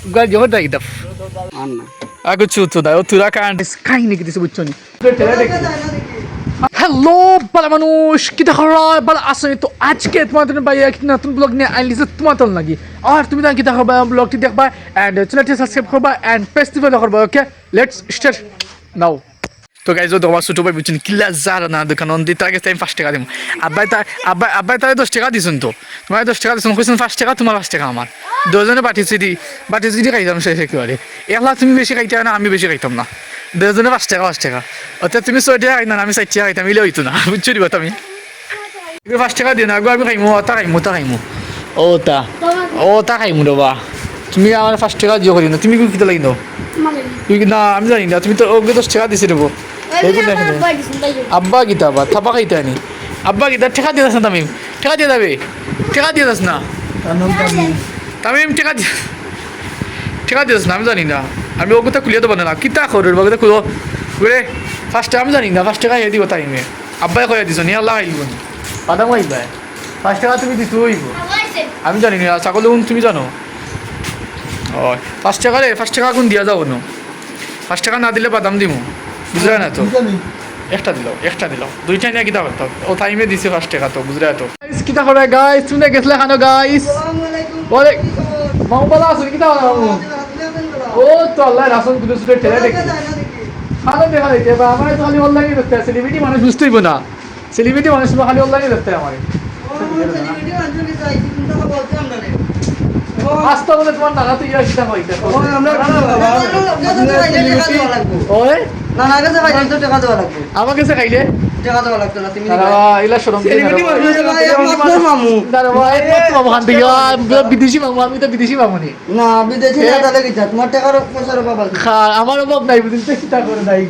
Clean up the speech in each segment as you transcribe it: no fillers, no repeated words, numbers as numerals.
Guarda, guarda che da. Ecco tutto, dai, tu la canti, skyni che ti sei buccioni. Hello বালা মানুষ কি দেখো বালা আসলে তো আজকে তোমাদের ভাই এক নতুন ব্লগ নিয়ে আইলিছে তোমাদের লাগি আর তুমি কি দেখো ব্লগটি দেখবা এন্ড চ্যানেলটি সাবস্ক্রাইব করবা এন্ড ফেস্টিভ্যাল করবা ওকে লেটস স্টার্ট নাও তো গাইজ তোমার ছোট ভাই বুঝছেন কিলা যার না দোকান দিতে আগে টাইম 5 টাকা দিব আব্বাই তাই 10 টাকা দিছেন তো তোমার 10 টাকা দিছেন কইছেন 5 টাকা তোমার 5 টাকা আমার দুজনে পাঠিয়েছি দি খাইতাম শেষ একেবারে একলা তুমি বেশি খাইতে না আমি বেশি খাইতাম না দুজনে 5 টাকা অর্থাৎ তুমি 6 টাকা খাইনা আমি 4 টাকা খাইতাম মিলে হইতো না বুঝছো দিবা তুমি 5 টাকা দিয়ে না আগে আমি খাইমু খাইমু তা খাইমু রবা তুমি আমার 5 টাকা দিও করি না তুমি কি কিতা লাগিনো তুই না আমি জানি না তুমি তো ওকে 10 টাকা দিছি দেবো আব্বা গীতা আবার থাপা খাইতে আনি আব্বা গীতা ঠেকা দিয়ে দাস না তামিম ঠেকা দিয়ে দাস না তামিম ঠেকা দিয়ে দাস না আমি জানি না আমি ওকে তো খুলিয়ে দেবো না কিতা করো ওকে খুলো ঘুরে 5 টাকা আমি জানি না 5 টাকা দিব তাইমে আব্বাই কয়ে দিছ নি আল্লাহ খাইব নি বাদাম খাইবা 5 টাকা তুমি দিতে হইব আমি জানি না ছাগল তুমি জানো ও 5 টাকা কোন দিয়া যাবো না 5 টাকা না দিলে বাদাম দিব বুঝলে না তো একটা দিল দুইটা নিয়ে কিতা করতাম ও টাইমে দিছে 5 টাকা তো বুঝলে তো কিতা করে গাইস তুমি গেছলে খানো গাইস বলে মামু বলা আসুন কিতা ও তো আল্লাহ রাসূল দুটো সুরে ঠেলে দেখি খালো দেখা দিতে বা আমার তো খালি অনলাইনে দেখতে সেলিব্রিটি মানুষ বুঝতেই না সেলিব্রিটি মানুষ খালি অনলাইনে দেখতে আমার আস্তে বলে তোমার নানা তো ইয়া কিতা হইতে ওই নানা কাছে খাইলে তো টাকা দেওয়া লাগবে আমার কাছে খাইলে টাকা দেওয়া লাগতো না তুমি ইলা শরম সেলিব্রিটি মানুষ মামু দাঁড়া ভাই মামু খান দিও বিদেশি মামু আমি তো বিদেশি মামু নি না বিদেশি না তাহলে কি তোমার টাকার পয়সার অভাব আছে আমার অভাব নাই বুঝতে চিন্তা করে নাই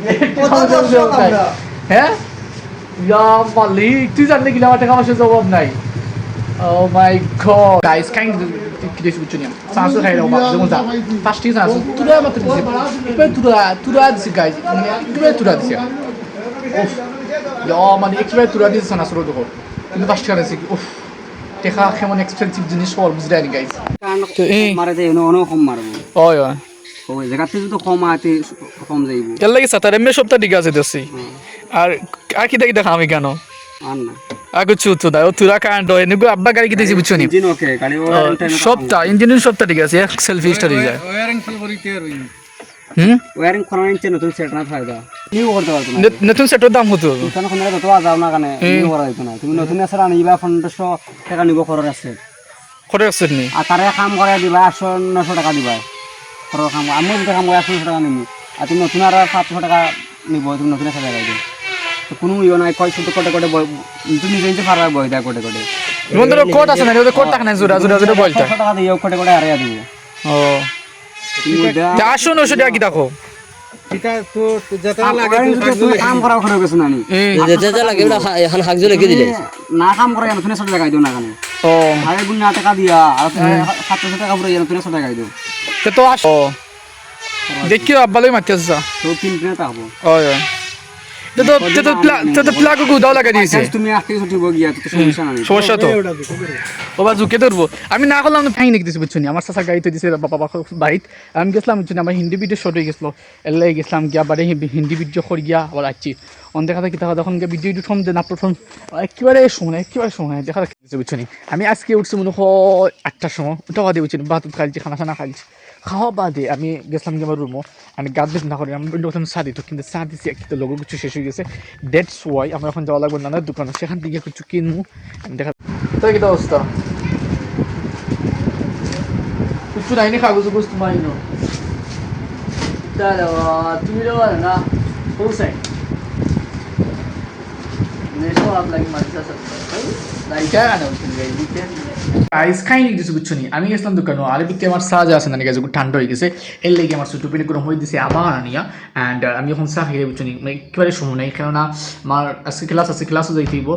হ্যাঁ ইয়া মালিক তুই জানলে কি আমার টাকা পয়সার অভাব নাই Oh my god guys kind of this with you sansu khai raha ba jemu ja first is sansu tura matra dise tura dise guys tura dise uff ya mane ekbar tura dise sana suru dekho কিন্তু 5 টাকা আছে কি উফ টাকা কেমন expensive জিনিস সব বুঝরা নি গাইস তো এই মারে দেই ono কম মারবো ওই ওই জায়গাতে যদি কম আতে কম যাইবো কেন লাগে সাতারে মে সপ্তাহ ঠিক আছে দেছি আর কি দেখা আমি কেন আর না আগু চুতো দাও তুরা কান্ড এনুগো আব্বা গাড়ি কিতেছি বুঝছো নি ইঞ্জিন ওকে গাড়ি সবটা ইঞ্জিনের সবটা ঠিক আছে এক সেলফি স্টারি যায় ওয়্যারিং ফেভারিট এর ওয়্যারিং করার ইঞ্জিন নতুন সেট না ফায়দা নিউ করতে পারতো না নতুন সেটের দাম কত তুমি কোন জায়গা তো যাও না কানে নিউ করা হইতো না তুমি নতুন এসে আনিবা 1500 টাকা নিব খরচ আছে নি আর তারে কাম করে দিবা 800 900 টাকা দিবা খরচ কাম আমি যদি কাম করে 800 টাকা নিমু আর তুমি নতুন আর 700 টাকা নিব তুমি নতুন এসে লাগাই দিও তো কোনো ইও নাই কয় শুধু কোটে তুমি নিজে পারবা বইদা কোটে বন্ধুর কোট আছে না ওদের কোট টাকা নাই জোড়া বলতা টাকা দিও কোটে আরিয়া দিব ও তা 900 টাকা কি দেখো এটা তো যেটা লাগে তো কাম করা খরচ গেছ না নি যেটা লাগে ওটা এখন হাগজো লেগে দিলে না কাম করে নতুন 100 টাকা দিও না কানে ও আরে গুণা টাকা দিয়া আর 700 টাকা পুরো নতুন 100 টাকা দিও তো আসো দেখিও আব্বালই মাতিছা তো 3 দিন তা হবো ওই তো প্লাগ দাও লাগা দিয়েছে তুমি আজকে ছুটি গিয়া তো সমস্যা তো বাবা ঝুঁকে ধরবো আমি না করলাম ফাইন লিখে দিছি বুঝছো আমার চাচা গাড়িতে দিছে বাবা বাইত আমি গেছিলাম বুঝছো আমার হিন্দি ভিডিও শর্ট হয়ে গেছিল এলাই গেছিলাম গিয়া বাড়ি হিন্দি ভিডিও করে গিয়া আবার আসছি অন দেখা কি দেখা তখন গিয়ে ভিডিও এডিট দেন আপলোড ফর্ম একেবারে সময় দেখা দিচ্ছে বুঝছো আমি আজকে উঠছি মনে হয় 8টার সময় ওটা বাদে বুঝছি ভাত খাইছি খানা খাইছি খাওয়া বাদে আমি গেছিলাম কি আমার রুমও আমি গাছ বেশ না করি আমি প্রথম চা দিত কিন্তু চা দিচ্ছি একটা লোক কিছু শেষ হয়ে গেছে দ্যাটস ওয়াই আমরা এখন যাওয়া লাগবে নানার দোকানে সেখান থেকে কিছু কিনবো দেখা তাই কি অবস্থা কিছু নাইনি কাগজ তোমার তুমি না ফুল সাইড আমি গেছিলাম দোকান আর ভিতরে আমার চা যা আছে না গেছে ঠান্ডা হয়ে গেছে এর লেগে আমার ছোটো পেনে গরম হয়ে দিছে আবার আনিয়া অ্যান্ড আমি এখন চা খেয়ে বুঝছি একেবারে সময় নেই কেননা আমার আজকে ক্লাসও যাইতে হইব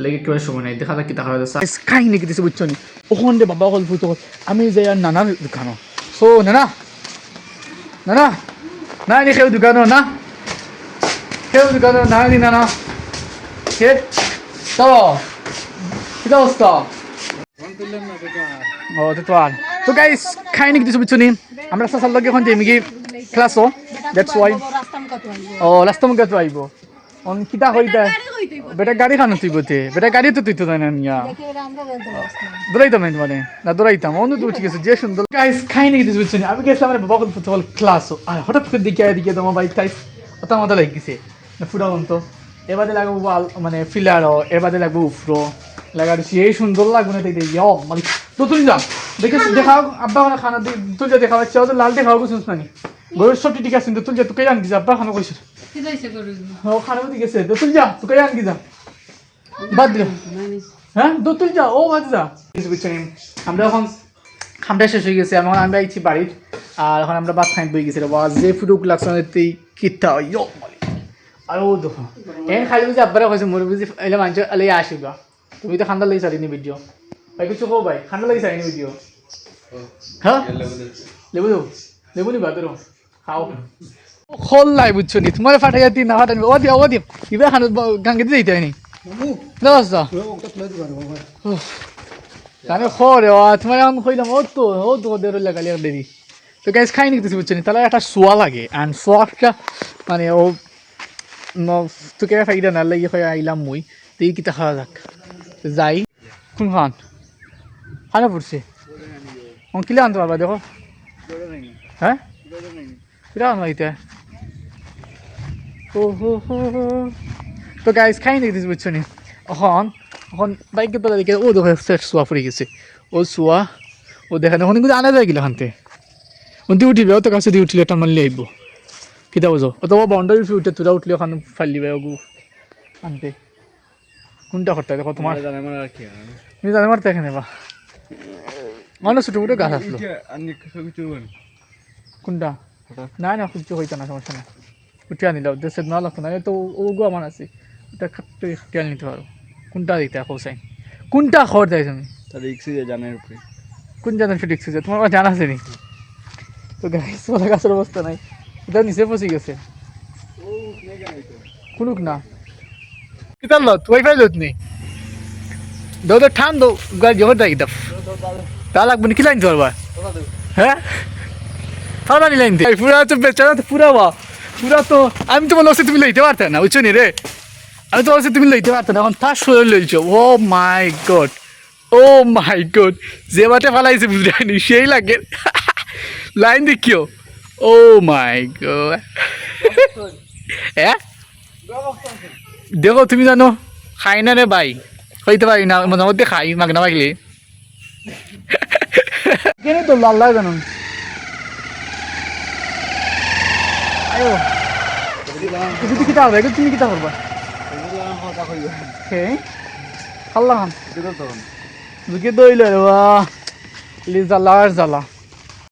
লেগে একেবারে সময় নেই দেখা যাক কি দেখা যাচ্ছে কাহিনী দিছে বুঝছো নি ওখান দিয়ে বাবা গল্প আমি যাই আর নানার দোকানও ও নানা নি খেয়ে দোকানও না নি নানা কে চলো কি অবস্থা ও তো আর তো গাইস খাই নাকি কিছু বুঝছো নি আমরা সাসার লগে এখন যাই কি ক্লাসও দ্যাটস ওয়াই ও রাস্তা মুখে তো আইব অন কিতা হইতা বেটা গাড়ি খানো তুই বলতে বেটা গাড়ি তো তুই তো জানা নিয়া দৌড়াইতাম না মানে না দৌড়াইতাম অন্য তো ঠিক আছে যে সুন্দর গাইস খাই নাকি কিছু বুঝছো নি আমি গেছিলাম আমার বাবা ফুটবল ক্লাসও আর হঠাৎ করে দিকে এদিকে তোমার বাইক টাইপ ওটা মতো লাগিছে না ফুটা তো এবারে লাগবো ওয়াল মানে ফিলারও এবারে লাগবো উফরো লাগার এই সুন্দর লাগবে না তাই মানে তো তুই যা দেখে দেখাও আব্বা মানে খানা তুই যা দেখা পাচ্ছে লাল দেখাও কিছু না নি গরুর সবটি ঠিক আছে তুই যা তোকে আনকি যা আব্বা খানা কইছ ও খানা ঠিক আছে তো তুই যা তোকে আনকি যা বাদ দিলাম হ্যাঁ তো তুই যা ও বাদ যা কিছু বুঝছো নি আমরা এখন খামটা শেষ হয়ে গেছে এখন আমরা আইছি বাড়ির আর এখন আমরা ভাত খাই বই গেছি রে বাস যে ফুটুক লাগছে তুই কিতা ইয়ো আর ও দেখো এন খালি বুঝি আব্বারা কইছে মোর বুঝি এলে মানুষ এলে আসিবা তুমি তো খান্ডা লাগি সারিনি ভিডিও ভাই কিছু কো ভাই খান্ডা লাগি সারিনি ভিডিও হ্যাঁ লেবু দেবো লেবু নিবা তোর খাও খোল লাই বুঝছো নি তোমার ফাটা যাতি না ফাটা ও দিও কিবা খান গাঙ্গে দিতে হয়নি দোস্ত জানে খরে ও তোমার আমি কইলাম ও তো ওদের লাগালি দেরি তো গাইস খাই নি কিছু বুঝছো নি তাহলে একটা সোয়া লাগে অ্যান্ড সোয়াটা মানে ও তোকে ফাইদা না লাগে হয় আইলাম মুই তুই কিতা খাওয়া যাক যাই কোন খান খানা পড়ছে কিলা আনতে পারবা দেখো হ্যাঁ কিরা আনবা ইতা ও হো হো তো গাইস খাই নি কিছু বুঝছো নি এখন বাইকের তলা দেখে ও দেখো শোয়া পড়ে গেছে ও শোয়া ও দেখা এখন কিন্তু আনা যায় গেলে খানতে দিয়ে উঠিবে ও তো কাছে দিয়ে উঠিলে টান মারলে আইব কিতা বুঝো অথবা বাউন্ডারি উঠে তোরা উঠলে ওখানে ফাইলিবে ওগু আনতে কোনটা করতে দেখো তোমার তুমি জানে মারতে এখানে বা অনেক ছোটো মোটো গাছ আসলো কোনটা না না কিছু হইতো না সমস্যা না উঠে আনিল দেশে না লাগতো না তো ওগু আমার আছে ওটা খাটতে উঠে আনি নিতে পারো কোনটা দিতে কৌসাইন কোনটা খবর দেয় তুমি জানার উপরে কোন জানার ফিট এক্সিজে তোমার জানা আছে নি তো গাছ ওলা গাছের অবস্থা নাই এটা নিচে পচি গেছে কোনুক না কিতাল লত ওয়াইফাই লত নি দাও তো ঠান দো গাড়ি জমা দাই দফ তা লাগবে কি লাইন ধরবা হ্যাঁ থানা নি লাইন দে পুরা তো বেচারা তো পুরা পুরা তো আমি তো বলছি তুমি লইতে পারতে না বুঝছো নি রে আমি তো বলছি তুমি লইতে পারতে না এখন তার সরে লইছো ও মাই গড যে বাটে ফালাইছে বুঝাইনি সেই লাগে লাইন দেখিও ও মাই গড হ্যাঁ দেখো তুমি জানো খাই না রে ভাই হইতে পারি না মনে মধ্যে খাই মাগনা মাগলে কেন তো লাল লাগে জানো আয়ো তুমি কিতা হবে তুমি কিতা করবা হে খাল্লাম দুকে দইলে রে বাহ লি জ্বালা আর জ্বালা